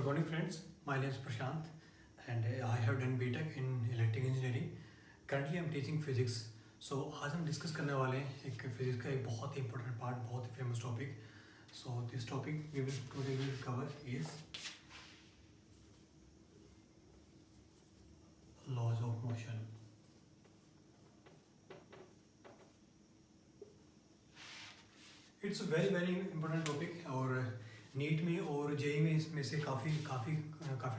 Good morning, friends. My name is Prashant, and I have done BTech in Electrical Engineering. Currently, I am teaching physics. So आज हम discuss करने वाले हैं एक physics का एक बहुत ही इंपॉर्टेंट पार्ट, बहुत ही famous topic. So this topic we will cover is laws of motion. It's very important topic और नीट में और जेई में इसमें से काफ़ी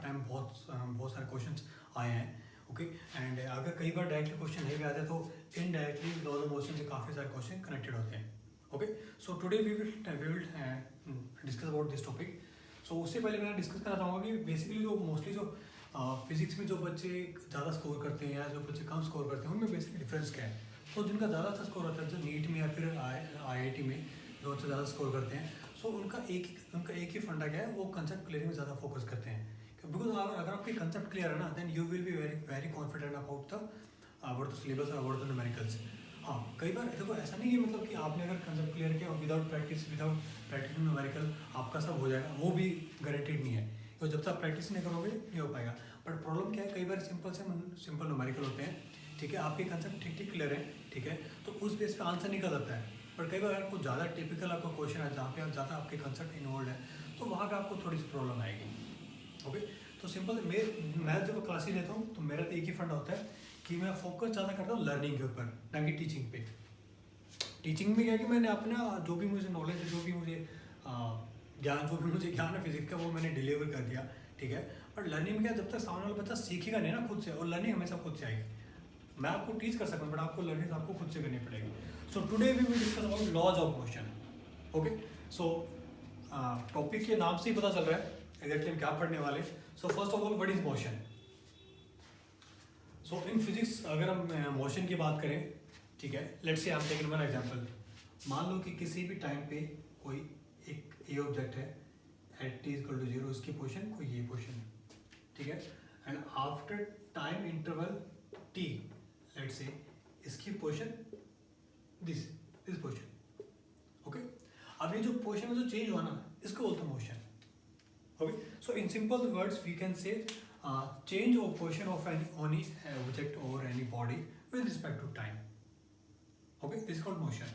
टाइम बहुत सारे क्वेश्चंस आए हैं. ओके एंड अगर कई बार डायरेक्टली क्वेश्चन नहीं भी आते तो इनडायरेक्टली लॉज ऑफ मोशन से काफ़ी सारे क्वेश्चन कनेक्टेड होते हैं. Okay so today we will discuss about this topic. So उससे पहले मैं डिस्कस करना चाहूँगा कि बेसिकली जो मोस्टली जो फिजिक्स में जो बच्चे ज़्यादा स्कोर करते हैं या जो बच्चे कम स्कोर करते हैं उनमें बेसिकली डिफरेंस क्या है. तो जिनका ज़्यादा अच्छा स्कोर होता है जो नीट में या फिर IIT में जो अच्छे ज़्यादा स्कोर करते हैं, सो उनका एक ही फंडा क्या है, वो कंसेप्ट क्लियरिंग में ज़्यादा फोकस करते हैं. बिकॉज अगर आपकी कंसेप्ट क्लियर है ना, then you will be very confident about the syllabus और अबाउट द न्यूमेरिकल्स. हाँ, कई बार देखो ऐसा नहीं है मतलब कि आपने अगर कंसेप्ट क्लियर किया और विदाउट प्रैक्टिस न्यूमेरिकल आपका सब हो जाएगा, वो भी गारंटीड नहीं है. तो जब तक प्रैक्टिस नहीं करोगे नहीं हो पाएगा. बट प्रॉब्लम क्या है, कई बार सिंपल न्यूमेरिकल होते हैं, ठीक है, आपके कंसेप्ट ठीक क्लियर है, ठीक है, तो उस बेस पे आंसर निकल जाता है. बट कई बार आपको ज़्यादा टिपिकल आपका क्वेश्चन है जहाँ पे आप ज़्यादा आपके कंसेप्ट इन्वॉल्व है, तो वहाँ पे आपको थोड़ी सी प्रॉब्लम आएगी. ओके तो सिंपल मैं जब क्लासेस लेता हूँ तो मेरा एक ही फंडा होता है कि मैं फोकस ज़्यादा करता हूँ लर्निंग के ऊपर, ना कि टीचिंग पे. टीचिंग में क्या है कि मैंने अपना जो भी मुझे नॉलेज है, जो भी मुझे ज्ञान है फिजिक्स का, वो मैंने डिलीवर कर दिया, ठीक है. बट लर्निंग में क्या, जब तक सामने वाला बच्चा सीखेगा नहीं ना खुद से, और लर्निंग हमेशा खुद से आएगी. मैं आपको टीच कर सकता हूँ बट आपको लर्निंग आपको खुद से करनी पड़ेगी. So today we will discuss about laws of motion. Okay so topic के नाम से ही पता चल रहा है एग्जैक्टली हम क्या पढ़ने वाले. सो first of all what is motion. So in physics अगर हम मोशन की बात करें, ठीक है, लेट्स से I am taking one example. मान लो कि किसी भी टाइम पे कोई एक ए ऑब्जेक्ट है एट t इक्वल टू 0, इसकी पोजीशन कोई ये पोजीशन है, ठीक है, and after time interval t let's say इसकी पोजीशन दिस पोजीशन. ओके अब ये जो पोजीशन में जो चेंज हुआ ना, इसको बोलते हैं motion. Okay so in simple words we can say change of position of any object or any body with respect to time. Okay, this is called motion.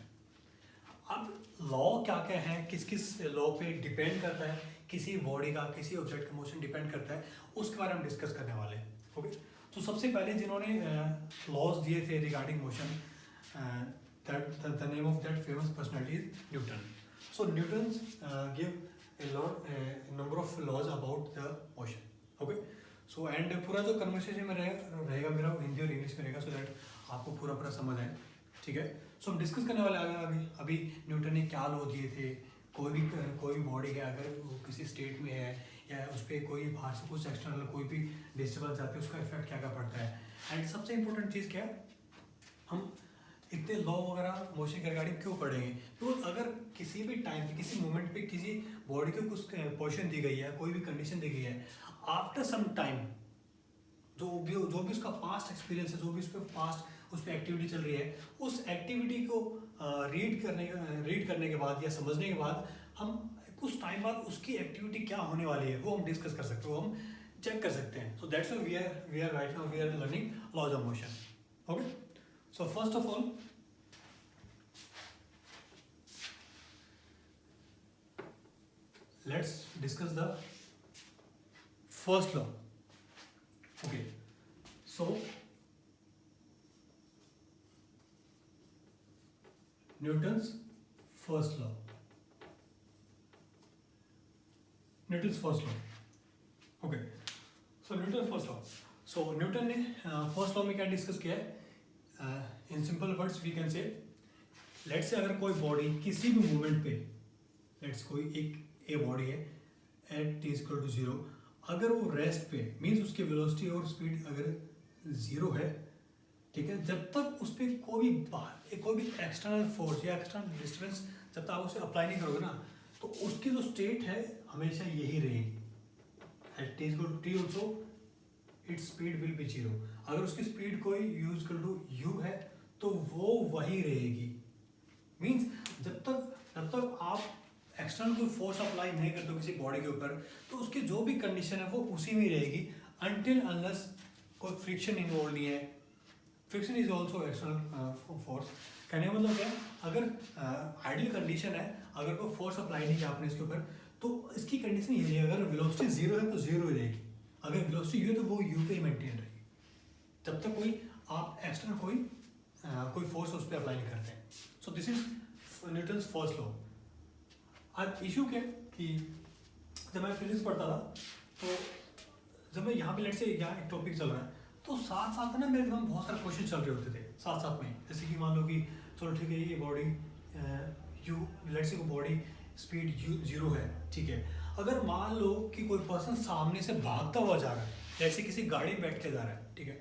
अब लॉ क्या क्या है, किस लॉ पे डिपेंड करता है, किसी बॉडी का किसी ऑब्जेक्ट का मोशन डिपेंड करता है, उसके बारे में हम डिस्कस करने वाले हैं. ओके तो सबसे पहले जिन्होंने लॉज दिए थे regarding motion, the name of that famous personality is Newton. So Newton give number of laws about the motion. Okay so and पूरा जो कन्वर्सेशन में रहेगा मेरा हिंदी और इंग्लिश में रहेगा, सो दैट आपको पूरा समझ आए, ठीक है. सो हम डिस्कस करने वाले आगे अभी न्यूटन ने क्या लॉ दिए थे. कोई भी बॉडी है, अगर वो किसी स्टेट में है या उस पर कोई बाहर से कुछ एक्सटर्नल कोई भी डिस्टर्बेंस आती है, उसका इफेक्ट क्या पड़ता है. एंड सबसे इंपॉर्टेंट चीज़ क्या है, हम इतने लॉ वगैरह मोशन के रिगार्डिंग क्यों पढ़ेंगे. तो अगर किसी भी टाइम पे किसी मोमेंट पे किसी बॉडी को कुछ पोजीशन दी गई है, कोई भी कंडीशन दी गई है, आफ्टर सम टाइम जो भी उसका पास्ट एक्सपीरियंस है, जो भी उस पर एक्टिविटी चल रही है, उस एक्टिविटी को रीड करने के बाद या समझने के बाद हम कुछ टाइम बाद उसकी एक्टिविटी क्या होने वाली है वो हम डिस्कस कर सकते हैं, वो हम चेक कर सकते हैं. So that's why we are right now we are learning laws of motion. Okay so first of all let's discuss the first law. Okay so Newton's first law. Okay so Newton's first law. So Newton ने first law में क्या discuss किया है, in simple words we can say, let's say अगर कोई body किसी भी moment पे, लेट्स कोई एक ए बॉडी है एट t इक्वल टू 0, अगर वो रेस्ट पे मीन्स उसकी वेलोसिटी और स्पीड अगर 0 है, ठीक है, जब तक उस पर कोई भी एक्सटर्नल फोर्स या एक्सटर्नल डिस्टर्बेंस जब तक आप उसे अप्लाई नहीं करोगे ना, तो उसकी जो स्टेट है हमेशा यही रहेगी. At t equal to t also its speed will be 0. अगर उसकी स्पीड कोई u इक्वल टू u है तो वो वही रहेगी. मीन्स जब तक आप एक्सटर्नल कोई फोर्स अप्लाई नहीं करते हो किसी बॉडी के ऊपर, तो उसकी जो भी कंडीशन है वो उसी में रहेगी अनटिल अनलेस कोई फ्रिक्शन इन्वॉल्व नहीं है। Friction is also external force. कहने का मतलब क्या है, अगर आइडियल कंडीशन है, अगर कोई फोर्स अप्लाई नहीं किया आपने इसके ऊपर, तो इसकी कंडीशन ये है, अगर वेलोसिटी जीरो है तो जीरो ही रहेगी, अगर वेलोसिटी यू है तो वो यू पे ही मेंटेन रहेगी, जब तक कोई आप एक्सटर्नल कोई फोर्स उस पर अप्लाई नहीं करते हैं। सो this is Newton's first law. आज इशू क्या है कि जब मैं फिजिक्स पढ़ता था, तो जब मैं यहाँ पे लेट से यहाँ एक टॉपिक चल रहा है, तो साथ साथ ना मेरे एकदम बहुत सारे क्वेश्चन चल रहे होते थे साथ साथ में। जैसे कि मान लो कि चलो ठीक है, ये बॉडी यू लेट से कोई बॉडी स्पीड यू जीरो है, ठीक है। अगर मान लो कि कोई पर्सन सामने से भागता हुआ जा रहा है, जैसे किसी गाड़ी में बैठ के जा रहा है, ठीक है,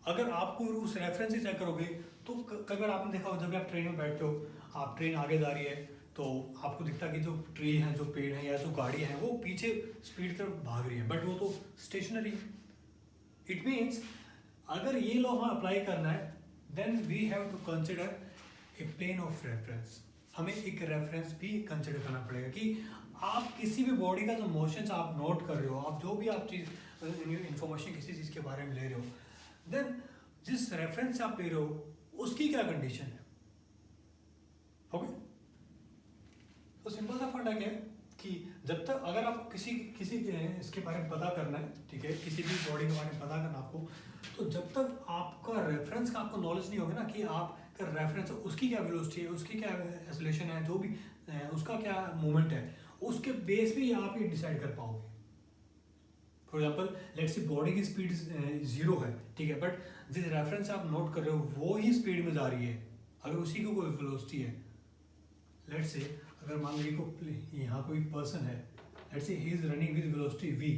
अगर आपको उस रेफरेंस से चेक करोगे तो कई बार आपने देखा हो, जब आप ट्रेन में बैठते हो, आप ट्रेन आगे जा रही है तो आपको दिखता है कि जो ट्री है, जो पेड़ है या जो गाड़ी है वो पीछे स्पीड की तरफ भाग रही है, बट वो तो स्टेशनरी है। इट मीन्स अगर ये लॉ हमें अप्लाई करना है, then we have to consider a plane of reference. हमें एक रेफरेंस भी कंसिडर करना पड़ेगा कि आप किसी भी बॉडी का जो मोशंस आप नोट कर रहे हो, आप जो भी आप चीज़ इंफॉर्मेशन किसी चीज़ के बारे में ले रहे हो, देन जिस रेफरेंस से आप ले रहे हो उसकी क्या कंडीशन है। ओके, तो सिंपल सा फंडा क्या है कि जब तक अगर आप किसी इसके बारे में पता करना है, ठीक है, किसी भी बॉडी के बारे में पता करना आपको, तो जब तक आपका रेफरेंस का आपको नॉलेज नहीं होगा ना कि आपका रेफरेंस उसकी क्या वेलोसिटी है, उसकी क्या एक्सेलरेशन है, जो भी उसका क्या मूवमेंट है, उसके बेस पे आप ये डिसाइड कर पाओगे। For example let's say body की स्पीड जीरो है, ठीक है, बट जिस रेफरेंस आप नोट कर रहे हो वो ही स्पीड में जा रही है, अगर उसी की कोई वेलोसिटी है, लेट्स से अगर मान लीजिए को यहाँ कोई पर्सन है, लेट्स से he is running with velocity v,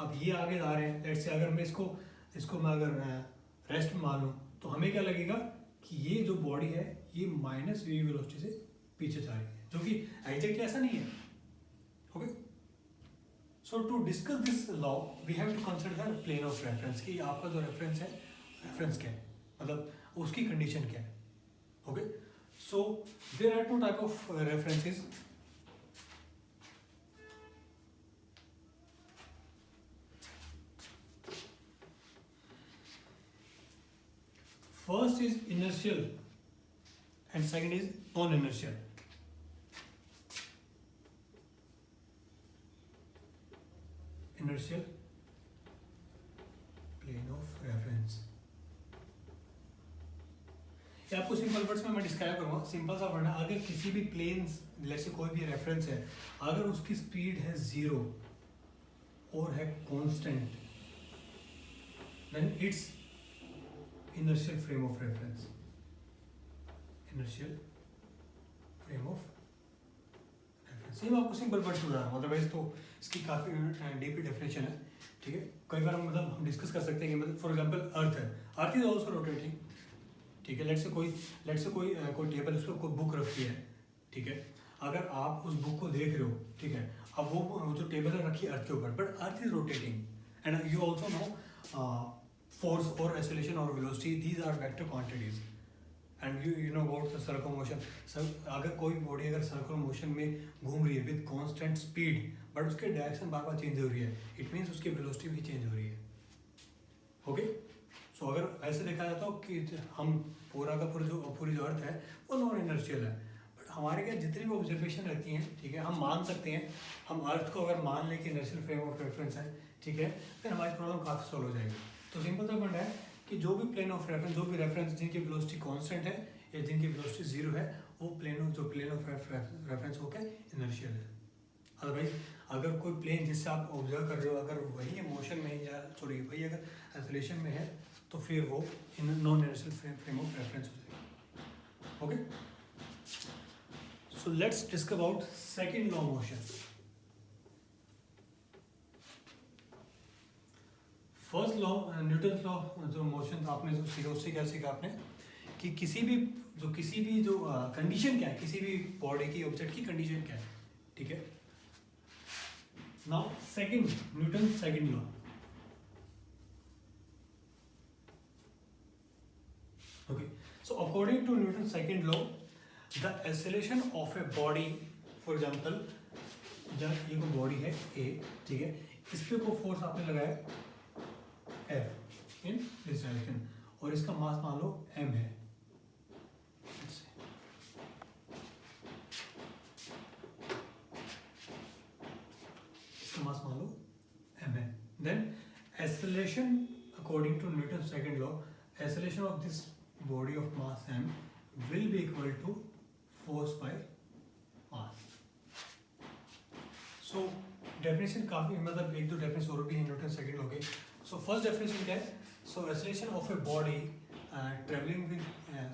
अब ये आगे जा रहे हैं, लेट्स से अगर मैं इसको मैं अगर रेस्ट में मान लूँ, तो हमें क्या लगेगा कि ये जो बॉडी है ये माइनस v वेलोसिटी से पीछे जा रही है, जो कि एग्जैक्टली ऐसा नहीं है। Okay, so to discuss this law we have to consider the plane of reference, कि आपका जो रेफरेंस है, रेफरेंस क्या है, मतलब उसकी कंडीशन क्या है। Okay, so there are two type of references. First is inertial and second is non-inertial. Inertial plane of reference. ये आपको सिंपल वर्ड्स में मैं डिस्क्राइब करूँगा। सिंपल सा वर्ड है, अगर किसी भी प्लेन्स जैसे कोई भी रेफरेंस है, अगर उसकी स्पीड है जीरो और है constant, then it's inertial frame of reference. Inertial frame of reference, ये मैं आपको सिंपल वर्ड्स में बता रहा हूँ, अदरवाइज तो इसकी काफ़ी डीप डेफिनेशन है, ठीक है। कई बार मतलब हम डिस्कस कर सकते हैं कि मतलब फॉर एग्जाम्पल अर्थ है, अर्थ इज ऑल्सो रोटेटिंग, ठीक है। लेट्स से कोई टेबल, उस पर कोई बुक रखी है, ठीक है, अगर आप उस बुक को देख रहे हो, ठीक है, अब वो जो टेबल है रखी अर्थ के ऊपर, but earth is rotating and you also know force और एक्सेलरेशन और velocity, these are vector quantities and you know about the circular motion. अगर कोई बॉडी अगर सर्कुलर मोशन में घूम रही है विद कांस्टेंट स्पीड, बट उसके डायरेक्शन बार बार चेंज हो रही है, इट मीन्स उसकी वेलोसिटी भी चेंज हो रही है। ओके, सो अगर ऐसे देखा जाता हो कि हम पूरा का पूरा पूरी जो अर्थ है वो नॉन इनर्शियल है, बट हमारे क्या जितनी भी ऑब्जर्वेशन रहती हैं, ठीक है, हम मान सकते हैं, हम अर्थ को अगर मान लें कि इनर्शियल फ्रेम ऑफ रेफरेंस है, ठीक है, फिर हमारी प्रॉब्लम काफ़ी सॉल्व हो जाएगी। तो सिंपल सा पॉइंट है कि जो भी प्लेन ऑफ रेफरेंस, जो भी रेफरेंस जिनकी वेलोसिटी कांस्टेंट है या जिनकी वेलोसिटी जीरो है, वो प्लेन ऑफ रेफरेंस हो क्या इनर्शियल है। अदरवाइज अगर कोई प्लेन जिससे आप ऑब्जर्व कर रहे हो अगर वही मोशन में या सॉरी वही अगर एक्सेलरेशन में है, तो फिर वो non inertial frame of reference हो जाएगा। Okay, so let's discuss about second law motion. First law Newton law जो मोशन आपने जो सीखा उससे क्या सीखा आपने कि किसी भी जो कंडीशन क्या है, किसी भी बॉडी की ऑब्जेक्ट की कंडीशन क्या है, ठीक है। Now second Newton second law, okay, so according to Newton second law the acceleration of a body, for example ये कोई बॉडी है ए, ठीक है, इस पे कोई फोर्स आपने लगाया एफ इन दिस डायरेक्शन और इसका मास मान लो एम है, इसका मास मान लो एम है, then acceleration according to Newton second law, acceleration of this body of mass m will be equal to force by mass. So definition काफी, मतलब एक दो डेफिनेशन और भी है न्यूटन सेकंड लॉ के. सो फर्स्ट डेफिनेशन क्या है? So acceleration of a body travelling with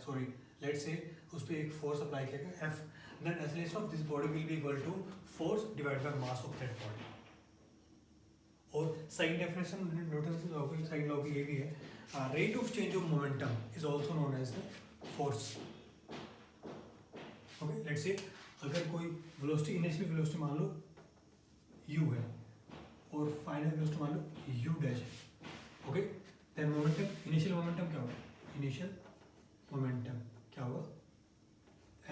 sorry let's say उस पर एक फोर्स अप्लाई किया गया f, then acceleration of this body will be equal to force divided by mass of that body. और second definition Newton law की, second law की ये भी है, rate of change of momentum is also known as the force. Okay, let's say अगर कोई velocity, initial velocity मान लो u है और फाइनल वेलोसिटी मान लो u डैश है, okay, then momentum, initial momentum क्या होगा? इनिशियल मोमेंटम क्या होगा?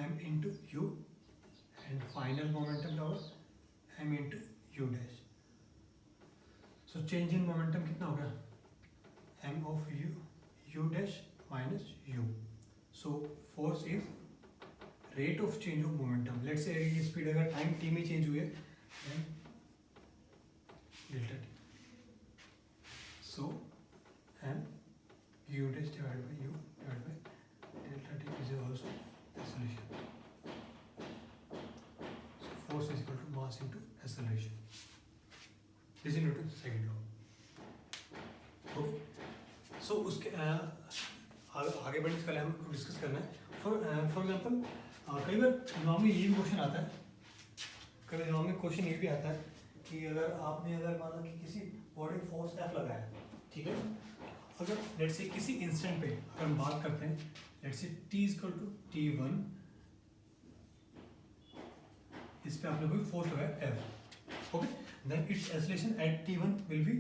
m into u, and final momentum क्या होगा? m into u dash. So change in momentum कितना हो गया? m of u dash minus u. So force is rate of change of momentum. Let's say ये speed अगर time t में change हुई है delta t. So m u dash divided by u divided by delta t is also acceleration. So force is equal to mass into acceleration. This is Newton's second law. Okay. So उसके आगे बढ़ने से पहले हमको discuss करना है. For example कई बार exam में ये भी क्वेश्चन आता है, कई बार एग्जाम में क्वेश्चन ये भी आता है कि अगर आपने अगर मान लो कि किसी बॉडी फोर्स एफ लगाया, ठीक है, अगर लेट्स से किसी इंस्टेंट पे अगर हम बात करते हैं, let's say t equal to t1, इस पे आपने कोई फोर्स लगाया f, okay, then its acceleration at t1 will be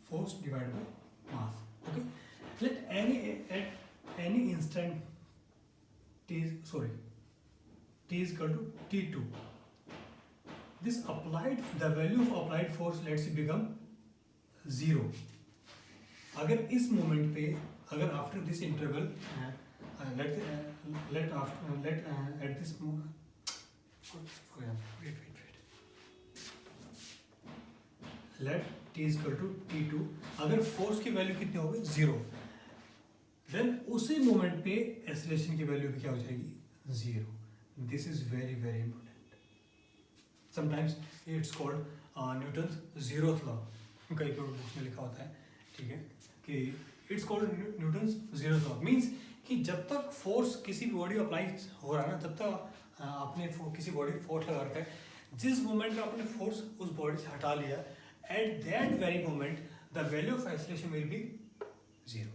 force divided by mass. Okay, let at any instant t is equal to t2, this applied, the value of applied force let's say become 0. अगर इस moment पे, अगर after this interval let at this moment, let t is equal to t2, अगर force की value कितनी होगी? 0, then उसी moment पे एक्सेलरेशन की वैल्यू भी क्या हो जाएगी? 0. This is very very important. Sometimes it's called Newton's zeroth law, कई बुक्स में लिखा होता है, ठीक है, कि it's called Newton's zeroth law. Means कि जब तक फोर्स किसी बॉडी अप्लाई हो रहा है ना, तब तक आपने किसी बॉडी फोर्स लगा रखा है, जिस मोमेंट में आपने फोर्स उस बॉडी से हटा लिया, at that very moment the value of acceleration will be 0.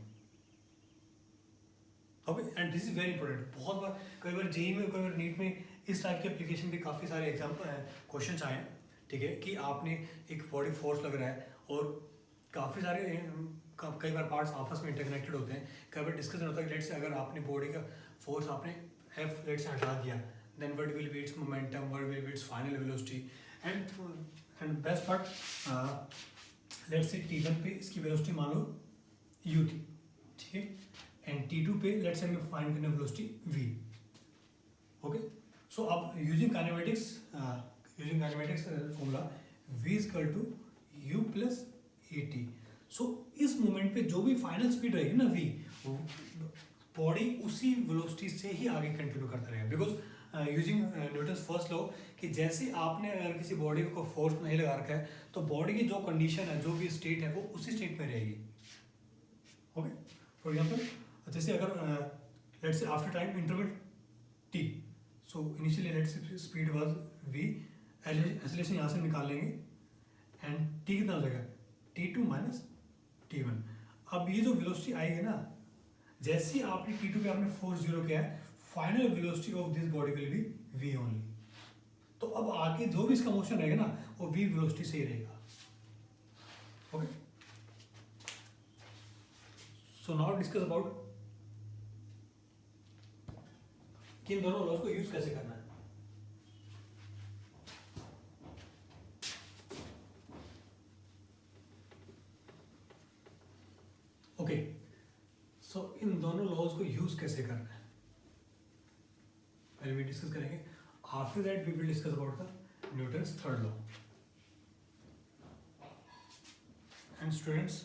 Okay, and this is very important. बहुत बार, कई बार जेई में, कई बार नीट में इस टाइप के एप्लीकेशन पे काफ़ी सारे एग्जाम्पल क्वेश्चन आए हैं, ठीक है, कि आपने एक बॉडी फोर्स लग रहा है और काफ़ी सारे कई बार पार्ट्स आपस में इंटरकनेक्टेड होते हैं. कई बार डिस्कशन होता है कि लेट्स से अगर आपने बॉडी का फोर्स आपने एफ लेट्स से हटा दिया, then what will be its momentum, what will be its final velocity, and best part let's say t1 पे इसकी वेलोसिटी मान लो u थी, ठीक है, एंड t2 पे लेट्स से हमें फाइंड करना वेलोसिटी v. ओके, सो अब using kinematics formula v is equal to u plus at. So इस मोमेंट पे जो भी फाइनल स्पीड रहेगी ना v, बॉडी उसी वेलोसिटी से ही आगे कंटिन्यू करता रहेगा. Because using Newton's first law कि जैसे आपने अगर किसी बॉडी को फोर्स नहीं लगा रखा है, तो बॉडी की जो कंडीशन है, जो भी स्टेट है, वो उसी स्टेट में रहेगी. ओके, फॉर एग्जाम्पल जैसे अगर let's say after time interval t, so initially let's say speed was v, acceleration यहाँ से निकाल लेंगे, एंड t कितना हो जाएगा? t2 minus t1. अब ये जो वेलोसिटी आएगी ना, जैसे ही आपने t2 पे आपने फोर्स 0 किया है, final velocity of this body will B v only. तो अब आगे जो भी इसका मोशन रहेगा ना, वो v वेलोसिटी से ही रहेगा. Okay, so now discuss about कि इन दोनों लॉज को यूज कैसे करना है। ओके, सो इन दोनों लॉज को यूज कैसे करना है पहले भी डिस्कस करेंगे। After that we will discuss about the Newton's third law. And students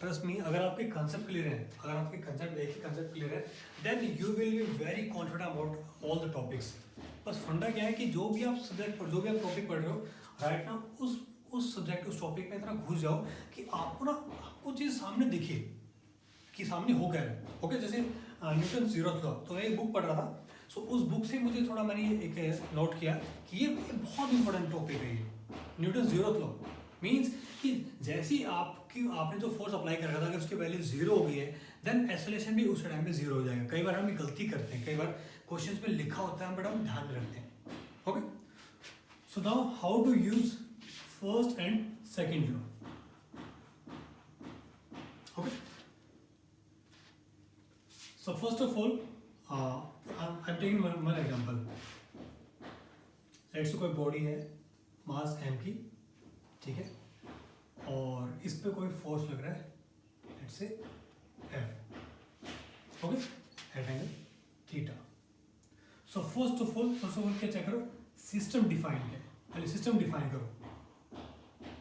trust me, अगर आपके कंसेप्ट क्लियर है, अगर आपके कंसेप्ट एक ही कंसेप्ट क्लियर है, then you will be very confident about all the topics. बस फंडा क्या है कि जो भी आप सब्जेक्ट पर जो भी आप टॉपिक पढ़ रहे हो राइट ना, उस सब्जेक्ट उस टॉपिक में इतना घुस जाओ कि आपको ना आपको चीज़ सामने दिखे कि सामने हो क्या है। ओके, जैसे न्यूटन जीरोथ लॉ, तो मैं एक बुक पढ़ रहा था, सो उस बुक से मुझे थोड़ा मैंने एक नोट किया कि ये बहुत इंपॉर्टेंट टॉपिक है ये न्यूटन जीरोथ लॉ। मीन्स कि जैसे ही आपने जो फोर्स अप्लाई कर रखा था, अगर उसकी वैल्यू जीरो हो गई है, देन एक्सेलरेशन भी उस टाइम में जीरो हो जाएगा। कई बार हम गलती करते हैं, कई बार क्वेश्चंस में लिखा होता है बट हम ध्यान नहीं रखते हैं। Okay, so now how to use first and second law. Okay, so first of all I'm taking one example. Let's say कोई बॉडी है मास m की, ठीक है, और इस पे कोई फोर्स लग रहा है let's say F, okay, at angle theta. So first of all क्या चेक करो, सिस्टम डिफाइन है, पहले सिस्टम डिफाइन करो।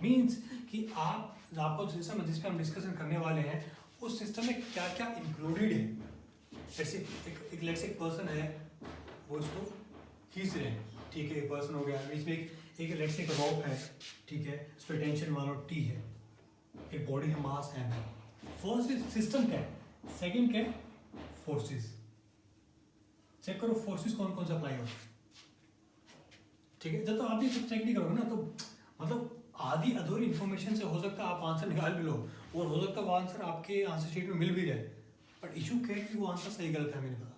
मीन्स कि आपको सिस्टम जिस पे हम डिस्कशन करने वाले हैं उस सिस्टम में क्या क्या इंक्लूडेड है। जैसे एक लेट्स एक पर्सन है, वो इसको खींच रहे हैं, ठीक है, एक पर्सन हो गया, बीच में एक लेट्स एक रॉक है, ठीक है, उस पर टेंशन मान लो T है, एक बॉडी है मास m है। फर्स्ट सिस्टम क्या है, सेकंड क्या है फोर्सेस। चेक करो फोर्सेस कौन कौन से अप्लाई हो, ठीक है। जब तक आप ये सब चेक नहीं करोगे ना, तो मतलब आधी अधूरी इन्फॉर्मेशन से हो सकता है आप आंसर निकाल भी लो, और हो सकता है वो आंसर आपके आंसर शीट में मिल भी जाए, बट इशू क्या है कि वो आंसर सही गलत है, मैंने पता।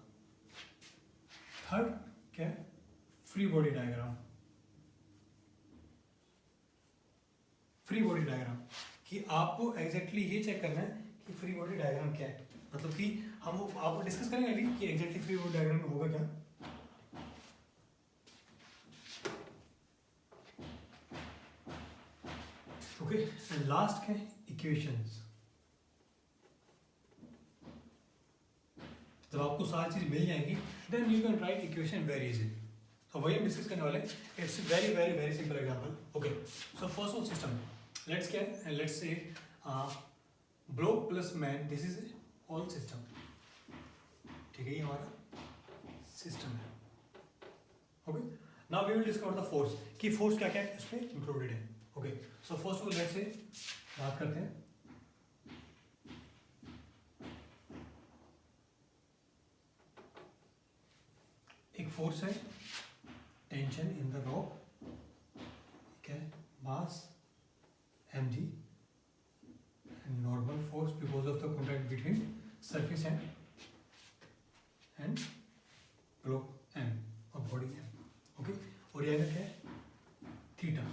थर्ड क्या है, free body diagram. Free body diagram कि आपको एग्जैक्टली ये चेक करना है कि फ्री बॉडी डायग्राम क्या है, मतलब कि हम आप डिस्कस करेंगे अभी कि एग्जैक्टली फ्री बॉडी डायग्राम में होगा क्या। ओके, एंड लास्ट क्या है, इक्वेशंस। जब आपको सारी चीज मिल जाएंगी then you can write equation very easily. तो वही हम डिस्कस करने वाले हैं। It's very very very simple example. Okay, so first of system let's क्या है, let's say block plus man, this is all system, ठीक है, ये हमारा सिस्टम है। Okay, now we will discover the force कि फोर्स क्या क्या है इसमें इंक्लूडेड है। Okay, so first of all let's say बात करते हैं। एक फोर्स है टेंशन इन द रॉक, ठीक है, मास mg, and normal force because of the contact between surface and block m और बॉडी m। ओके, और ये क्या है थीटा।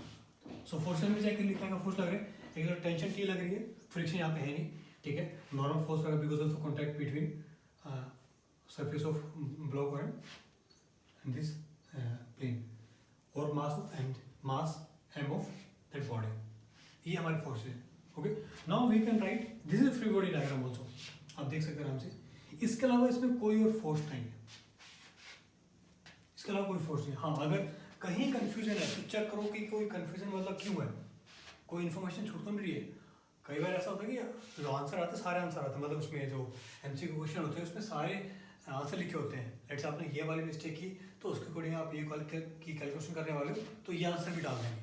सो फोर्स में जाकर लिखा है फोर्स लग रहा है, एक तो टेंशन T लग रही है, फ्रिक्शन यहाँ पे है नहीं, ठीक है, नॉर्मल फोर्स लगा because of the contact between surface of block and this plane, और mass m of that body, ये हमारी फोर्स है। Okay, now we can write this is free body diagram also, आप देख सकते हैं आराम से। इसके अलावा इसमें कोई और फोर्स नहीं है, इसके अलावा कोई फोर्स नहीं। हाँ, अगर कहीं कंफ्यूजन है तो चेक करो कि कोई कंफ्यूजन मतलब क्यों है, कोई इन्फॉर्मेशन छूट तो नहीं रही है। कई बार ऐसा होता है कि जो आंसर आते हैं सारे आंसर आते हैं, मतलब उसमें जो MCQ क्वेश्चन होते हैं उसमें सारे आंसर लिखे होते हैं। लेट्स आपने ये वाली मिस्टेक की तो उसके अकॉर्डिंग आप ये की कैलकुलेशन करने वाले हो तो ये आंसर भी डाल देंगे।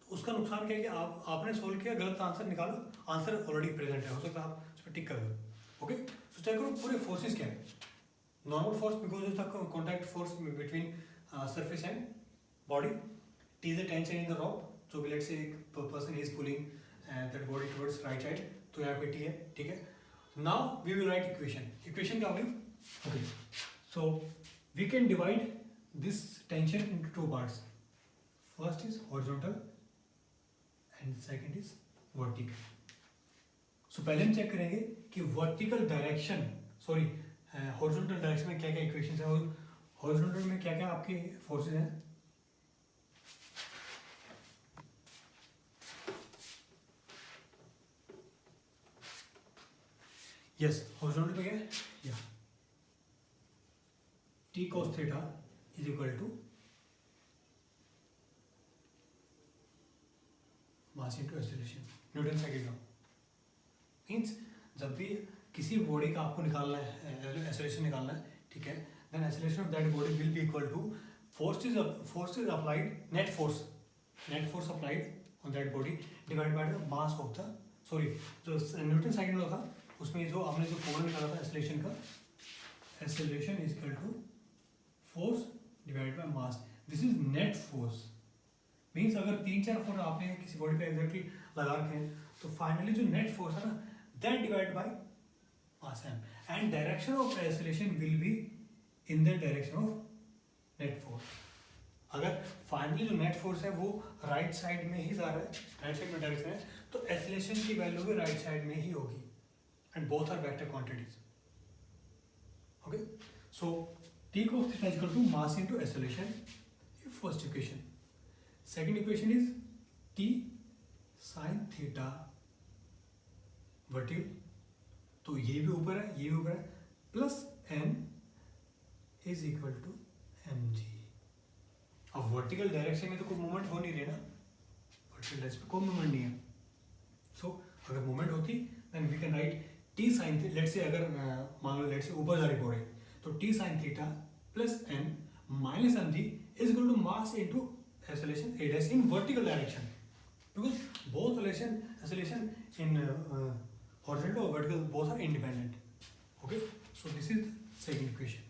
तो उसका नुकसान क्या है कि आपने सोल्व किया, गलत आंसर निकालो, आंसर ऑलरेडी प्रेजेंट है, हो सकता है आप उस पर टिक कर दो। ओके, सो चेक करो पूरे फोर्सेस क्या है। Normal force because of the contact force between surface and body, T is the tension in the rope, so let's say person is pulling that body towards right side, तो यहाँ पे T है, ठीक है। Now we will write equation. Equation क्या होगी? Okay, so we can divide this tension into two parts. First is horizontal and second is vertical. So पहले हम चेक करेंगे कि vertical direction, sorry, horizontal direction में क्या क्या equations है, और हॉरिजॉन्टल में क्या क्या आपके फोर्सेस हैं? यस, हॉरिजॉन्टल पे क्या है? या T cos theta is equal to mass into acceleration, Newton second law. Means जब भी किसी बॉडी का आपको निकालना है, एक्सेलरेशन निकालना है, ठीक है, then acceleration of that body will be equal to forces applied, net force applied on that body divided by the mass of the, sorry, जो न्यूटन सेकंड लॉ था उसमें जो आपने जो फॉर्मूला निकाला था एक्सेलरेशन का, acceleration is equal to force divided by mass. This is net force. Means अगर 3-4 फोर्स आपने किसी बॉडी पे एग्जैक्टली लगा रखे हैं तो फाइनली जो नेट फोर्स है ना, that divide by mass M, and direction of acceleration will be in the direction of net force. अगर फाइनली जो नेट फोर्स है वो राइट साइड में ही जा रहा है, राइट साइड में डायरेक्शन है, तो एक्सेलरेशन की वैल्यू भी राइट साइड में ही होगी, and both are vector quantities. Okay, so t cos theta is equal to mass into acceleration, first equation. Second equation is t sin theta vertical, तो ये भी ऊपर है, ये भी ऊपर है, plus n is equal to mg। अब वर्टिकल डायरेक्शन में तो कोई मूवमेंट हो नहीं रही ना, वर्टिकल डायरेक्शन में कोई मूवमेंट नहीं है, सो अगर मूवमेंट होती then we can write t sin theta. Let's say अगर मान लो लेट्स से ऊपर जा रही बॉडी, तो t sin theta plus n minus mg is equal to mass into acceleration a dash in vertical direction, because both acceleration in horizontal or vertical both are independent. Okay, so this is the second equation.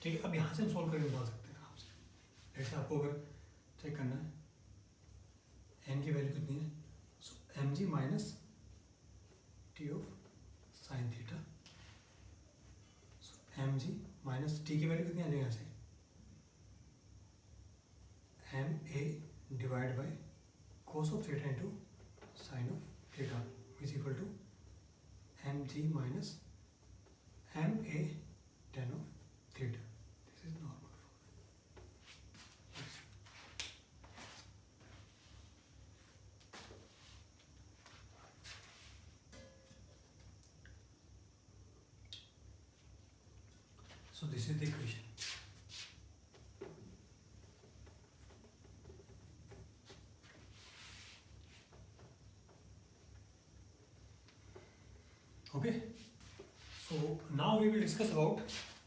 ठीक है, अब यहाँ से हम solve करके निकाल सकते हैं आराम से। जैसे आपको अगर चेक करना है n की वैल्यू कितनी है, so mg minus T of sine theta, so mg minus T की वैल्यू कितनी आ जाएगी यहाँ से, ma divide by cos of theta into sine of theta is equal to mg minus ma tan of theta. This is normal. So this is the equation. Okay, so now we will discuss about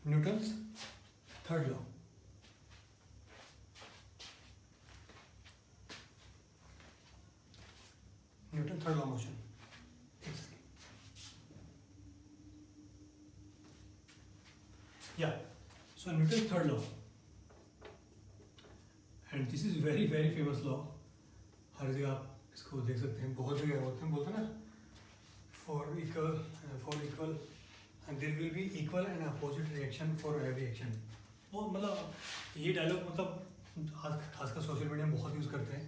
Newton's third law. Newton's third law of motion. Yeah, so Newton's third law, and this is very famous law. हर जगह आप इसको देख सकते हैं, बहुत जगह होते हैं, बोलते हैं ना, for equal and there will be equal and opposite reaction for every action. वो मतलब ये डायलॉग मतलब खासकर सोशल मीडिया में बहुत यूज़ करते हैं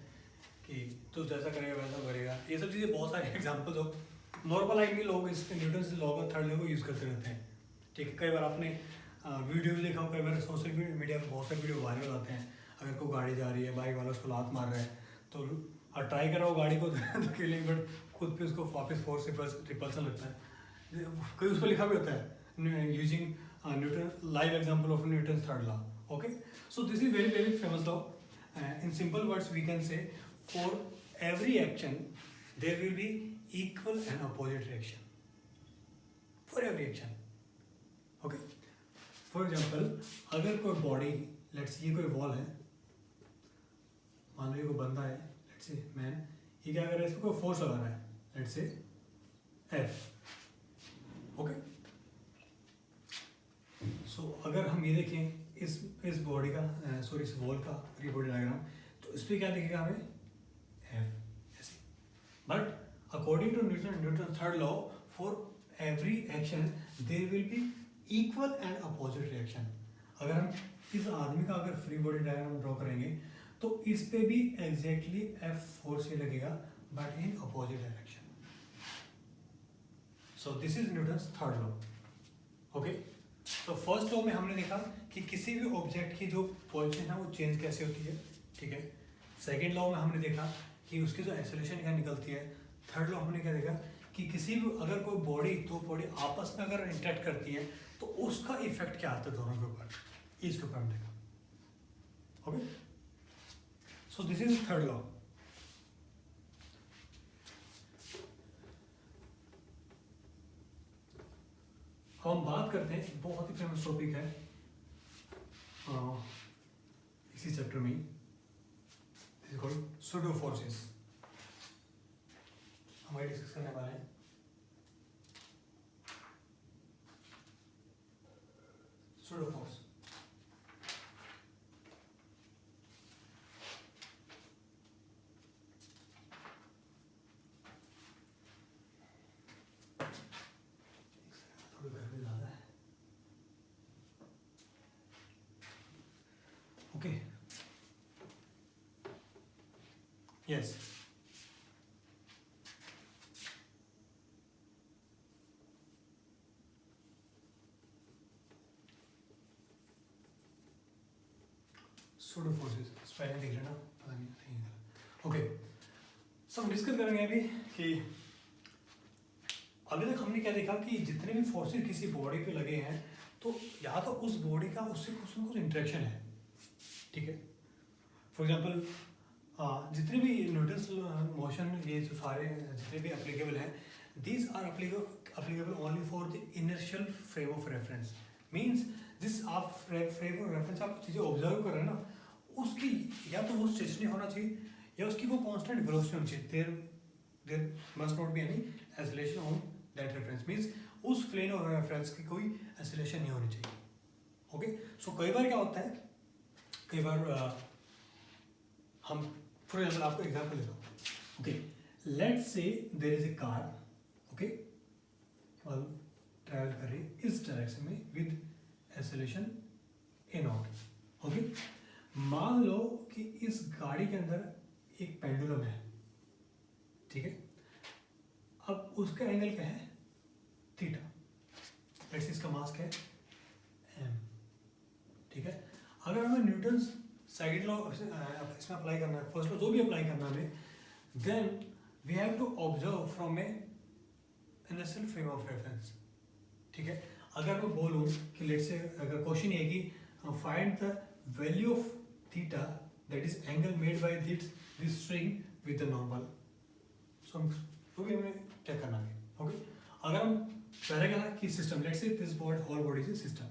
कि तो जैसा करेगा वैसा करेगा, ये सब चीज़ें बहुत सारे एग्जाम्पल्स हो। नॉर्मल लाइफ में लोग इस न्यूटन्स लॉ का थर्ड लॉ को यूज़ करते रहते हैं। ठीक है, कई बार आपने वीडियो भी देखा हो, कई बार सोशल मीडिया पर बहुत सारे वीडियो वायरल आते हैं। अगर कोई गाड़ी जा रही है, बाइक वाला उसको लात मार रहा है, तो ट्राई कर रहा हो गाड़ी को धकेलने, बट खुद पे उसको वापस फोर्स रिपल्सन लगता है। कोई उस पर लिखा भी होता है using Newton live example of Newton third law. Okay, so this is very famous law. In simple words we can say for every action there will be equal and opposite reaction for every action. Okay, for example अगर कोई body, let's ये कोई wall है, मान लो ये कोई बंदा है, लेट्स से मैन, ये क्या कर रहा है, इसको कोई फोर्स लगा रहा है, लेट्स से F। ओके, सो अगर हम ये देखें इस बॉडी का सॉरी इस वॉल का फ्री बॉडी डायग्राम, तो इस पर क्या दिखेगा हमें, F ऐसे। But according to Newton third law for every action there will be equal and opposite reaction. अगर हम इस आदमी का अगर फ्री बॉडी डायग्राम ड्रॉ करेंगे तो इस पे भी एग्जैक्टली F फोर्स ही लगेगा, but in opposite direction. So this is Newton's third law. Okay, तो फर्स्ट लॉ में हमने देखा कि किसी भी ऑब्जेक्ट की जो पोजीशन है वो चेंज कैसे होती है, ठीक है। सेकेंड लॉ में हमने देखा कि उसकी जो एक्सेलरेशन क्या निकलती है। थर्ड लॉ हमने क्या देखा कि किसी भी अगर कोई बॉडी दो बॉडी आपस में अगर इंटरेक्ट करती है तो उसका इफेक्ट क्या आता है दोनों के ऊपर, इसके ऊपर हमने देखा। Okay, so this is third law. हम बात करते हैं, बहुत ही फेमस टॉपिक है इसी चैप्टर में, सूडो फोर्सेस हमारे डिस्कस करने वाले हैं। सूडो फोर्स, थोड़ी गर्मी ज़्यादा है। ओके, यस, सूडो फोर्सेस पहले देख लेना, पता नहीं। ओके, सो हम डिस्कस करेंगे अभी कि अभी तक हमने क्या देखा कि जितने भी फोर्सेस किसी बॉडी पे लगे हैं तो या तो उस बॉडी का उससे कुछ ना कुछ इंटरेक्शन है, ठीक है। फॉर एग्जांपल जितने भी न्यूटन्स मोशन, ये जो सारे जितने भी एप्लीकेबल हैं, these are applicable only for the inertial frame of reference. Means जिस आप फ्रेम ऑफ रेफरेंस आप चीज़ें ऑब्जर्व कर रहे हैं ना, उसकी या तो वो स्टेशनरी होना चाहिए या उसकी वो कांस्टेंट वेलोसिटी होनी चाहिए। There must not be any acceleration on that reference. Means उस प्लेन ऑफ रेफरेंस की कोई एक्सेलरेशन नहीं होनी चाहिए। ओके, सो कई बार क्या होता है, कई बार हम फॉर एग्जाम्पल आपको एग्जाम्पल देता हूँ। Okay, let's say there is a car, okay, travel कर रही है इस डायरेक्शन में with acceleration a naught. Okay, मान लो कि इस गाड़ी के अंदर एक पेंडुलम है, ठीक है। अब उसका एंगल क्या है, थीटा। लेट्स इसका मास क्या है, एम, ठीक है। अगर हमें न्यूटन्स सेकंड लॉ इसमें अप्लाई करना है, फर्स्ट लॉ जो भी अप्लाई करना है, then we have to observe from a inertial frame of reference, ठीक है। अगर मैं बोलूँ कि लेट्स से अगर क्वेश्चन ये है कि find the value of theta that is angle made by this string with the normal, so तो भी हमें क्या करना है। ओके, अगर हम पहले क्या था कि system, let's say this body whole body is system.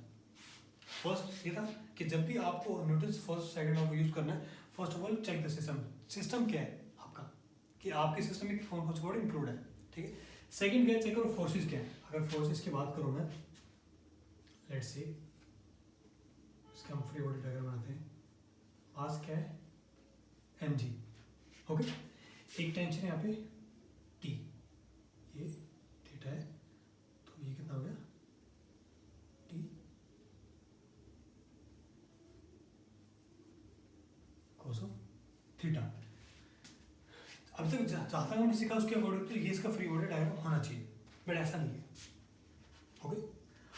First ये था कि जब भी आपको न्यूटन्स फर्स्ट सेकंड लॉ को यूज करना है, first of all check the system. System क्या है आपका, कि आपके सिस्टम में कौन कौन से वर्ड इंक्लूड है, ठीक है। सेकंड क्या है, चेक करो फोर्सेस क्या है। अगर फोर्सेस की बात करूँ मैं, लेट्स से इसका हम फ्री बॉडी डायग्राम बनाते हैं। मास क्या है, mg, ओके। एक टेंशन है यहाँ पे t, ये थीटा है, तो ये कितना हो गया t cos थीटा। अब तक जहाँ तक हमने सीखा उसके अकॉर्डिंग तो ये इसका फ्री बॉडी डायग्राम होना चाहिए, बट ऐसा नहीं है। ओके,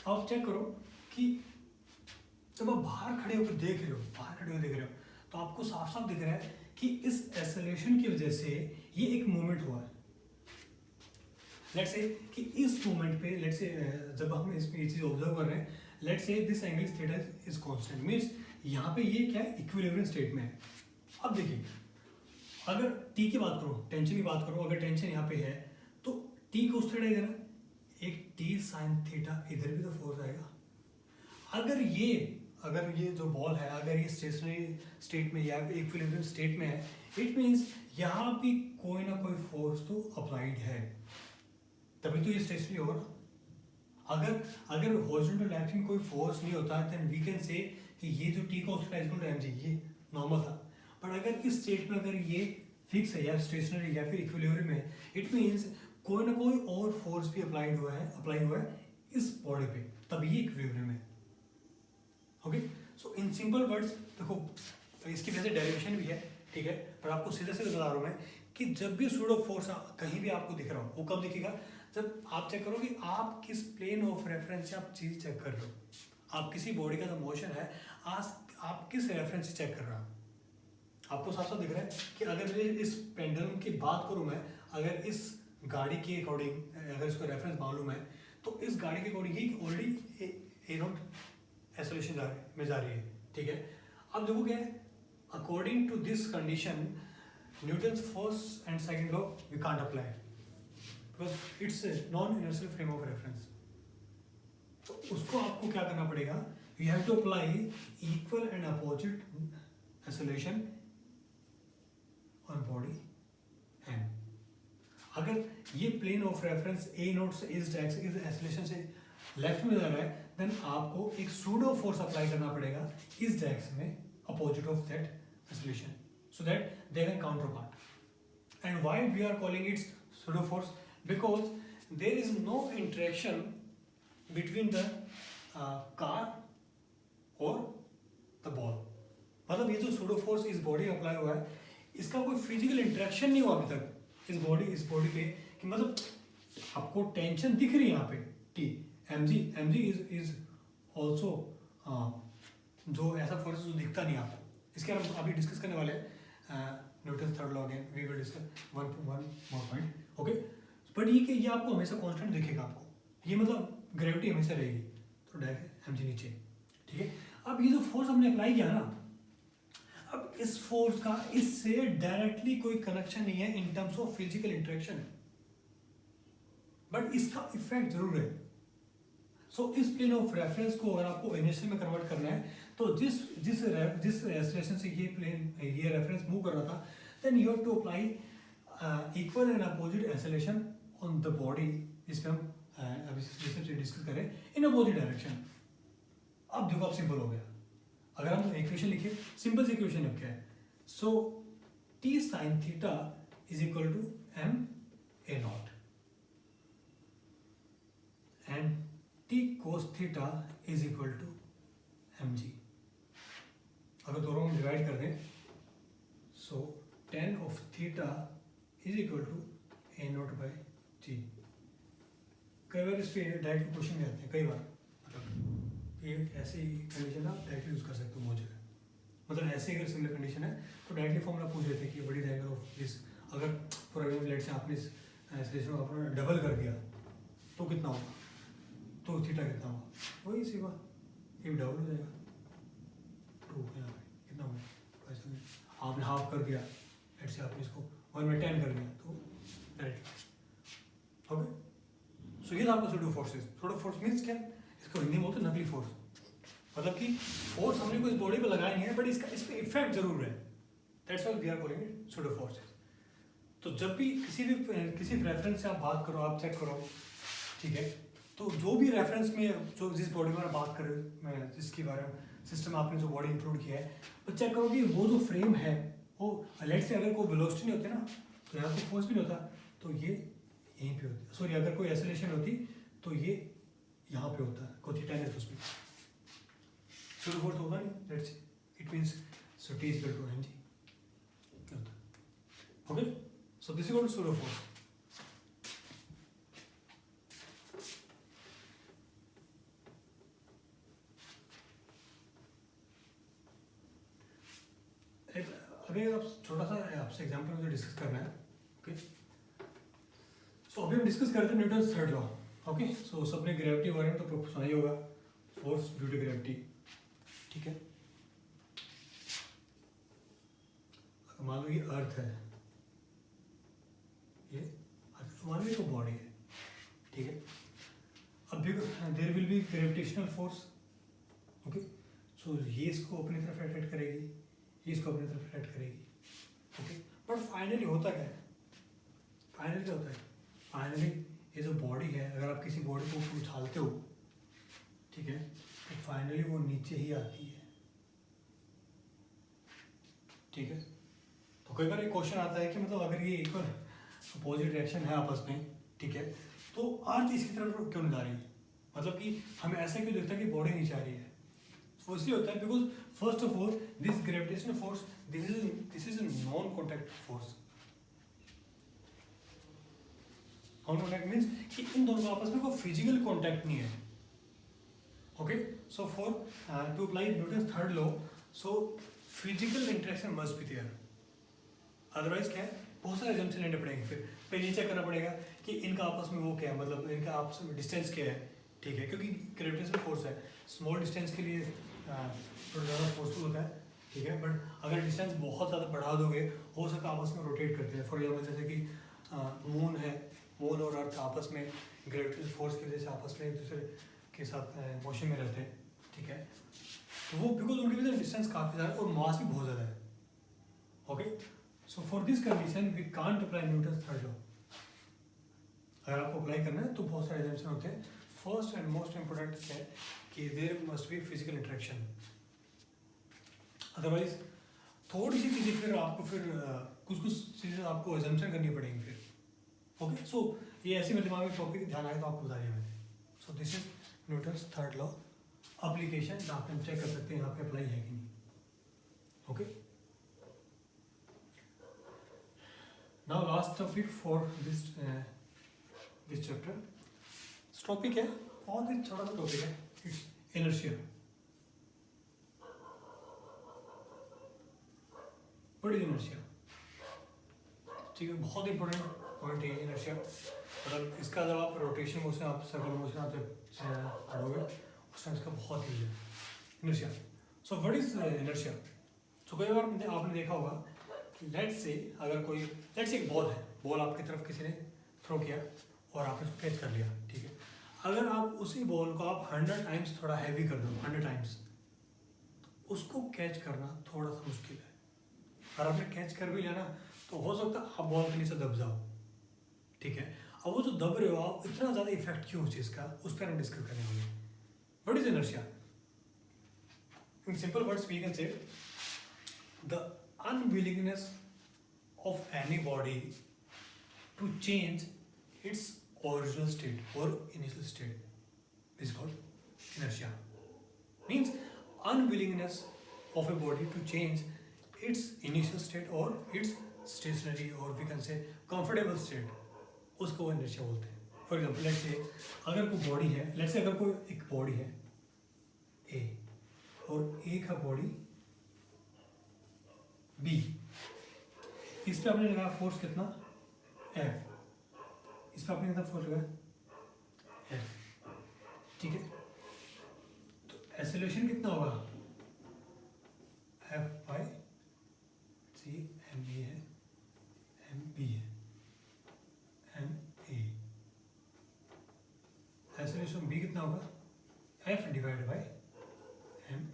अब चेक करो कि जब आप बाहर खड़े होकर देख रहे हो, तो आपको साफ साफ दिख रहा है कि इस एक्सेलरेशन की वजह से ये एक मूवमेंट हुआ है। लेट्स से कि इस मूवमेंट पे, लेट्स से जब हम इसमें ये चीज ऑब्जर्व कर रहे हैं, let's say this angle theta is constant, means यहाँ पे ये क्या है, इक्विलिब्रियम स्टेट में है। अब देखिए, अगर टी की बात करो, टेंशन की बात करो, अगर टेंशन यहाँ पे है तो टी को उस थीटा इधर है, एक टी साइन थीटा इधर भी तो फोर्स आएगा। अगर ये जो बॉल है, अगर ये स्टेशनरी स्टेट में या इक्विलिब्रियम स्टेट में है, इट मींस यहाँ भी कोई ना कोई फोर्स तो अप्लाइड है, तभी तो ये स्टेशनरी होगा ना। अगर हॉरिजॉन्टल डायरेक्शन में कोई फोर्स नहीं होता देन वी कैन से कि ये जो T cos theta equal to mg, ये नॉर्मल था। बट अगर इस स्टेट में अगर ये फिक्स है या स्टेशनरी या फिर इक्विलिब्रियम है, इट मींस कोई ना कोई और फोर्स भी अप्लाई हुआ है इस बॉडी पे, तभी ये इक्विलिब्रियम है। Okay, so in simple words देखो, इसकी वजह से डेरिवेशन भी है, ठीक है, पर आपको सीधे सीधे बता रहा हूँ मैं कि जब भी सूडो फोर्स कहीं भी आपको दिख रहा हो, वो कब दिखेगा, जब आप चेक करो कि आप किस प्लेन ऑफ रेफरेंस से आप चीज़ चेक कर रहे हो, आप किसी बॉडी का जो मोशन है आज आप किस रेफरेंस से चेक कर रहे हो। आपको साफ साफ दिख रहा है कि अगर मैं इस पेंडुलम की बात करूं, मैं अगर इस गाड़ी के अकॉर्डिंग अगर इसको रेफरेंस मालूम है तो इस गाड़ी के अकॉर्डिंग ही ऑलरेडी ए नॉट एक्सेलरेशन जा रही है, ठीक है। अब देखो क्या है, according to this condition Newton's first and second law we can't apply because it's non inertial frame of reference. तो उसको आपको क्या करना पड़ेगा, you have to apply equal and opposite acceleration on body m. अगर ये plane of reference a not से इस एक्सेलरेशन से लेफ्ट में जा रहा है देन आपको एक सूडो फोर्स अप्लाई करना पड़ेगा इस डायरेक्शन में opposite of that acceleration so that they can counterpart. And why we are calling it pseudo force? Because there is no interaction between the car or the ball. मतलब ये जो pseudo force इस body apply हुआ है इसका कोई physical interaction नहीं हुआ अभी तक इस बॉडी पे कि मतलब आपको टेंशन दिख रही है यहाँ पे टी mg इज ऑल्सो जो ऐसा फोर्स जो दिखता नहीं आपको, इसके हम अभी डिस्कस करने वाले हैं Newton's third law again we will discuss one more point, okay. But ये कि ये आपको हमेशा कांस्टेंट दिखेगा, आपको ये मतलब ग्रेविटी हमेशा रहेगी, तो डायरेक्ट mg नीचे, ठीक है। अब ये जो फोर्स हमने अप्लाई किया ना, अब इस फोर्स का इससे डायरेक्टली कोई कनेक्शन नहीं है in terms of physical interaction, but इसका इफेक्ट जरूर है। सो इस प्लेन ऑफ रेफरेंस को अगर आपको इनर्शिया में कन्वर्ट करना है तो जिस एक्सेलरेशन से ये रेफरेंस मूव कर रहा था then you have to apply equal and opposite acceleration on the body, जिसमें हम अभी डिस्कस करें इन अपोजिट डायरेक्शन। अब देखो अब सिंपल हो गया, अगर हम इक्वेशन लिखिए सिंपल सी इक्वेशन अब क्या है, so T sine theta is equal to m a naught and T cos theta is equal to m g. अगर दोनों हम डिवाइड कर दें so tan of theta is equal to a naught by g. कई बार इस पर direct question भी आते हैं, कई बार मतलब ये ऐसी कंडीशन आप डायरेक्टली यूज कर सकते हो मौजूद है, मतलब ऐसे अगर सिमिलर कंडीशन है तो डायरेक्टली फॉर्मूला पूछ रहे थे कि बड़ी डायगोनल ऑफ दिस, अगर फॉर एग्जाम्पल लेट से आपने इस एक्सेलरेशन को आपने डबल कर दिया तो कितना होगा, तो थीटा कितना होगा, वही सी बात ये डबल हो जाएगा, टू कितना होगा ऐसे में आपने हाफ कर दिया, ऐसे आपने इसको 1/10 कर दिया तो डायरेक्ट, ओके। सो ये था आपका pseudo forces. Pseudo force means क्या, इसको हिंदी में बोलते हैं नकली फोर्स, मतलब कि फोर्स हमने कोई इस बॉडी पे लगाया नहीं है बट इसका इस पे इफेक्ट जरूर है, that's why we are calling it pseudo forces. तो जब भी किसी रेफरेंस से आप बात करो, आप चेक करो, ठीक है, तो जो भी रेफरेंस में जो जिस बॉडी में बात करें जिसके बारे में सिस्टम आपने जो बॉडी इंक्लूड किया है तो चेक करो कि वो जो फ्रेम है वो लेट से अगर कोई वेलोसिटी नहीं होती ना तो यहाँ कोई फोर्स भी नहीं होता तो ये यहीं पे होता है, सॉरी अगर कोई एक्सेलरेशन होती तो ये यहाँ पे होता है, कोई थीटा नहीं उसमें सूडो फोर्स होगा नहीं, let's say it means so T is equal to mg होता है, okay. So this is called pseudo force. अभी आप छोटा सा आपसे एग्जांपल मुझे डिस्कस करना है, ओके। सो अभी हम डिस्कस करते हैं न्यूटन्स थर्ड लॉ, ओके। सो सबने ग्रेविटी के बारे में तो सुना ही होगा, फोर्स ड्यू टू ग्रेविटी, ठीक है। मान लो ये अर्थ है, ये मान लो ये तो बॉडी है, ठीक है। अब there will be gravitational force, okay. So ये इसको अपनी तरफ अट्रैक्ट करेगी, ये इसको अपनी तरफ अट्रैक्ट करेगी, ओके। बट फाइनली होता क्या है, फाइनली क्या होता है, फाइनली ये जो बॉडी है अगर आप किसी बॉडी को उछालते हो, ठीक है, तो फाइनली वो नीचे ही आती है, ठीक है। तो कई बार एक क्वेश्चन आता है कि मतलब अगर ये इक्वल अपोजिट डायरेक्शन है आपस में, ठीक है, तो अर्थ इसकी तरफ क्यों नहीं जा रही है, मतलब कि हमें ऐसा क्यों दिखता है कि बॉडी नीचे आ रही है, तो इसलिए होता है because first of all this gravitational force this is non contact force, bound contact means कि इन दोनों का आपस में कोई फिजिकल कॉन्टैक्ट नहीं है. Okay, so for to apply Newton's third law, so physical interaction must be there. Otherwise क्या है, बहुत सारे एग्जाम्पल लेने पड़ेंगे. फिर पहले चेक करना पड़ेगा कि इनका आपस में वो क्या है, मतलब इनका आपस में डिस्टेंस क्या है. ठीक है, क्योंकि ग्रेविटेशनल फोर्स है, स्मॉल डिस्टेंस के लिए थोड़ा ज़्यादा फोर्सफुल होता है. ठीक है, बट अगर डिस्टेंस बहुत ज़्यादा बढ़ा दोगे, हो सकता है आपस में रोटेट करते हैं. फॉर एग्जाम्पल जैसे कि मून है, मून और अर्थ आपस में ग्रेविटेशनल फोर्स की वजह से आपस में एक दूसरे के साथ मोशन में रहते हैं. ठीक है, तो वो बिकॉज उनके बीच डिस्टेंस काफ़ी ज़्यादा है और मास भी बहुत ज़्यादा है. Okay, so for this condition we can't apply Newton's third law. अगर आपको अप्लाई करना है तो बहुत सारे एग्जाम्पल होते हैं. फर्स्ट एंड मोस्ट इंपॉर्टेंट क्या है कि there must be physical interaction. Otherwise थोड़ी सी चीज़ें फिर आपको फिर कुछ चीज़ें आपको एजम्पशन करनी पड़ेंगी फिर. ओके, सो ये ऐसे मेरे दिमाग में टॉपिक ध्यान आए तो आपको बता दिया मैंने. सो this is Newton's third law application. आप चेक कर सकते हैं यहाँ पे अप्लाई है कि नहीं. Okay, now last topic for this chapter. Topic है बहुत ही छोटा सा टॉपिक है, it's inertia. What is inertia? ठीक है, बहुत इंपॉर्टेंट पॉइंट है इनर्शिया. मतलब इसका जब आप रोटेशन मोशन, आप सर्कुलर मोशन आप जब पढ़ोगे उस टाइम इसका बहुत यूज है inertia. So what is inertia? So कई बार आपने देखा होगा, लेट्स से अगर कोई लेट्स से एक बॉल है, बॉल आपकी तरफ किसी ने थ्रो किया और आपने उसको कैच कर लिया. ठीक है, अगर आप उसी बॉल को आप 100 टाइम्स थोड़ा हैवी कर दो, 100 टाइम्स, उसको कैच करना थोड़ा सा मुश्किल है. अगर आपने कैच कर भी लिया ना तो हो सकता है आप बॉल के नीचे दब जाओ. ठीक है, अब वो जो दब रहे हो आप, इतना ज़्यादा इफेक्ट क्यों हो चीज़ का, उस पर हम डिस्कस करने वाले. What is inertia? In simple words we can say the unwillingness of any body to change its original state or initial state is called inertia. Means unwillingness of a body to change its initial state or its stationary or we can say comfortable state, उसको inertia बोलते हैं. For example, let's say अगर कोई body है, let's say अगर कोई एक body है A और A का बॉडी B, इस पे आपने लगाया फोर्स कितना F, इस पर आपने कितना फोर्स लगाया F. ठीक है, तो एक्सेलरेशन कितना होगा F by C. M B है, M B है, M A. एक्सेलरेशन B कितना होगा F divide by M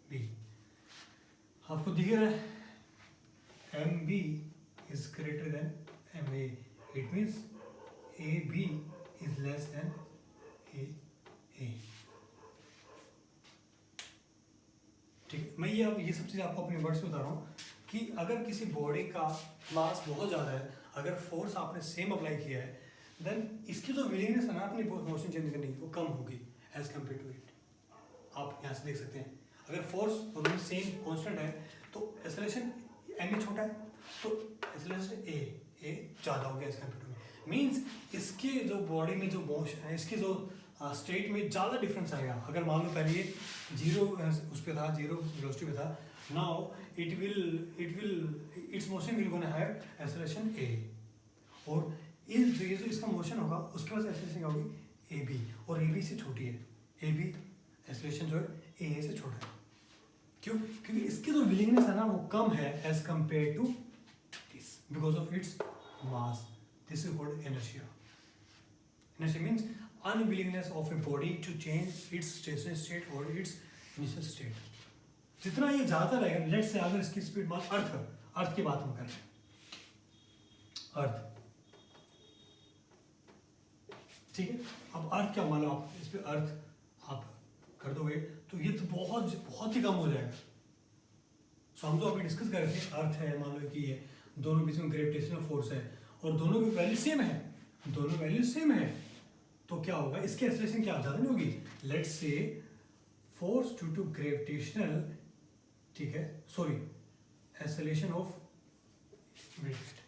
B. आपको दिख रहा है M B is greater than M A. It means A B is less than A A. ठीक है, मैं ये सब चीज़ आपको अपने वर्ड्स में बता रहा हूँ कि अगर किसी बॉडी का मास बहुत ज़्यादा है, अगर फोर्स आपने सेम अप्लाई किया है, देन इसकी जो विलिंगनेस है ना अपनी मोशन चेंज करने की, वो कम होगी एज कम्पेयर टू इट. आप यहाँ से देख सकते हैं, अगर फोर्स दोनों सेम कांस्टेंट है तो एक्सेलरेशन एम छोटा है तो एक्सेलरेशन ए ज़्यादा हो गया एज कम्पेयर टू. मीन्स इसके जो बॉडी में जो मोशन है, इसके जो स्टेट में ज़्यादा डिफरेंस आएगा. अगर मान लो पहले ये जीरो उस पर था, जीरो वेलोसिटी पे था, now its motion will gonna have acceleration a, और ये जो इसका मोशन होगा उसके बाद एक्सेलरेशन क्या होगी ए बी, और ए बी से छोटी है. ए बी एक्सेलरेशन जो है ए से छोटा है. क्यों? क्योंकि इसकी जो विलिंगनेस है ना वो कम है as compare to this because of its mass. This is called inertia. Inertia means unwillingness of a body to change its stationary state or its initial state. जितना ये ज़्यादा रहेगा, लेट्स से अगर इसकी स्पीड बात अर्थ की बात हम करें, अर्थ, ठीक है, अब अर्थ क्या मान लो आप इस पे अर्थ आप कर दोगे तो ये तो बहुत ही कम हो जाएगा. सो हम जो अभी डिस्कस कर रहे थे, अर्थ है, मान लो कि ये दोनों बीच में ग्रेविटेशनल फोर्स है और दोनों की वैल्यू सेम है, दोनों वैल्यू सेम है, तो क्या होगा, इसकी एक्सेलरेशन क्या ज़्यादा नहीं होगी. Let's say force due to gravitational, ठीक है, सॉरी, एक्सेलरेशन ऑफ वेट,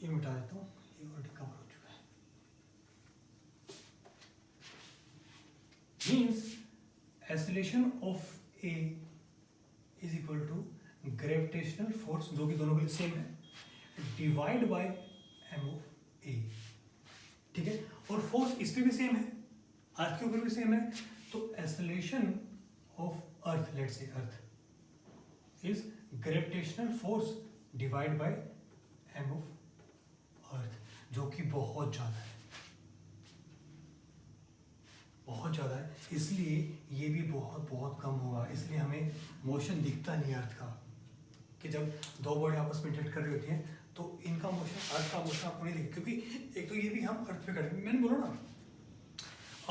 ये मिटा देता हूँ, ये ऑलरेडी कवर हो चुका है। Means acceleration of a is equal to gravitational force, जो कि दोनों के लिए सेम है, divide by m of a, ठीक है। और फोर्स इस पे भी सेम है, अर्थ के ऊपर भी सेम है, तो acceleration of earth, let's say earth is gravitational force divide by m of earth, जो कि बहुत ज़्यादा है, बहुत ज़्यादा है, इसलिए ये भी बहुत बहुत कम होगा। इसलिए हमें मोशन दिखता नहीं अर्थ का, कि जब दो बॉडी आपस में इंटरेक्ट कर रही होती हैं तो इनका मोशन, अर्थ का मोशन आपको नहीं दिखेगा, क्योंकि एक तो ये भी हम अर्थ पे करेंगे, मैंने बोला ना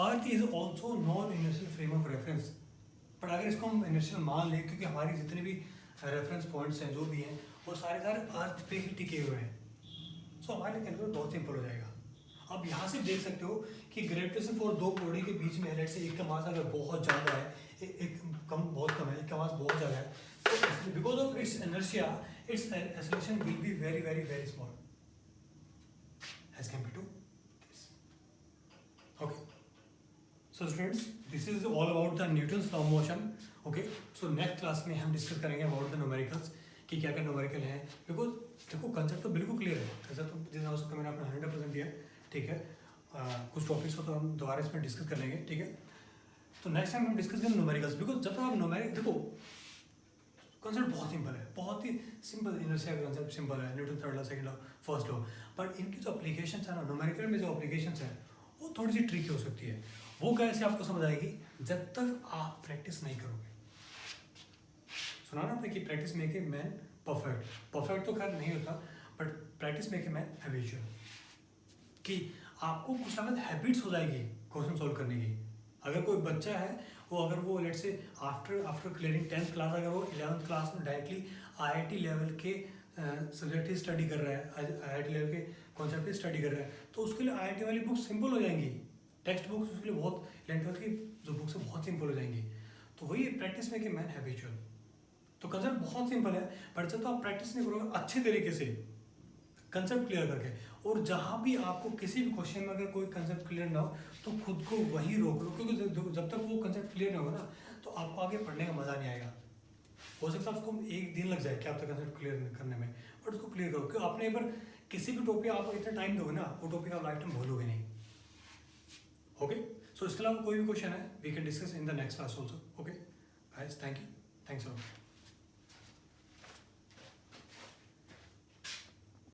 earth is also non inertial frame of reference. पर अगर इसको हम इनर्शियल मान लें, क्योंकि हमारे जितने भी रेफरेंस पॉइंट्स हैं जो भी हैं वो सारे अर्थ पे ही टिके हुए हैं, सो हमारे लिए कैलकुलेट बहुत सिंपल हो जाएगा। अब यहाँ से देख सकते हो कि ग्रेविटेशन फोर्स दो बॉडी के बीच में है, लेट्स से एक का मास अगर बहुत ज़्यादा है, एक कम बहुत कम है, एक का मास बहुत ज़्यादा है, तो because of its inertia its acceleration will be very very very small as compare to this. Okay, so students, this is all about the Newton's law of motion. Okay, so next class में हम discuss करेंगे about the numericals, कि क्या क्या numerical है। Because देखो concept तो बिल्कुल क्लियर है, कंसेप्ट तो जितना हो सकता मैंने अपना 100% दिया, ठीक है। कुछ टॉपिक्स को तो हम दोबारा इसमें डिस्कस कर लेंगे, ठीक है। तो नेक्स्ट टाइम हम डिस्कस करेंगे न्यूमेरिकल्स, बिकॉज जब तक आप न्यूमेरिक देखो कंसेप्ट बहुत सिंपल है, बहुत ही सिंपल, इनर्शिया का कंसेप्ट सिंपल है, Newton third law, second law, first law, but इनकी जो एप्लीकेशंस है ना, न्यूमेरिकल में जो एप्लीकेशंस है वो थोड़ी सी ट्रिकी हो सकती है। वो कैसे आपको समझ आएगी, जब तक आप प्रैक्टिस नहीं करोगे। सुना ना आपने कि practice make a man perfect, perfect तो खैर नहीं होता, but practice make a man habitual, कि आपको कुछ ना कुछ हैबिट्स हो जाएगी क्वेश्चन सॉल्व करने की। अगर कोई बच्चा है वो, अगर वो let's say after clearing 10th class, अगर वो 11th क्लास में डायरेक्टली आईआईटी लेवल के सब्जेक्ट ही स्टडी कर रहा है, आईआईटी लेवल के कॉन्सेप्ट ही स्टडी कर रहा है, तो उसके लिए आईआईटी वाली बुक्स सिंपल हो जाएंगी, टेक्स्ट बुक्स उसके लिए बहुत, 11th की जो बुक्स है बहुत सिंपल हो जाएंगी। तो वही प्रैक्टिस में कि मैन हैबिचुअल, तो कंसेप्ट बहुत सिंपल है, पर जब तो आप प्रैक्टिस नहीं करोगे अच्छे तरीके से कंसेप्ट क्लियर करके, और जहाँ भी आपको किसी भी क्वेश्चन में अगर कोई कंसेप्ट क्लियर ना हो तो खुद को वही रोक लो, क्योंकि जब तक वो कंसेप्ट क्लियर नहीं होगा ना तो आपको आगे पढ़ने का मज़ा नहीं आएगा। हो सकता है उसको एक दिन लग जाए कि आप तक कंसेप्ट क्लियर करने में, बट उसको क्लियर करो, क्योंकि आपने एक बार किसी भी टॉपिक आपको इतना टाइम दोगे ना, वो टॉपिक आप लाइफ टाइम भूलोगे नहीं। ओके, सो इसके अलावा कोई भी क्वेश्चन है we can discuss in the next class also. Okay guys, thank you, thanks a lot.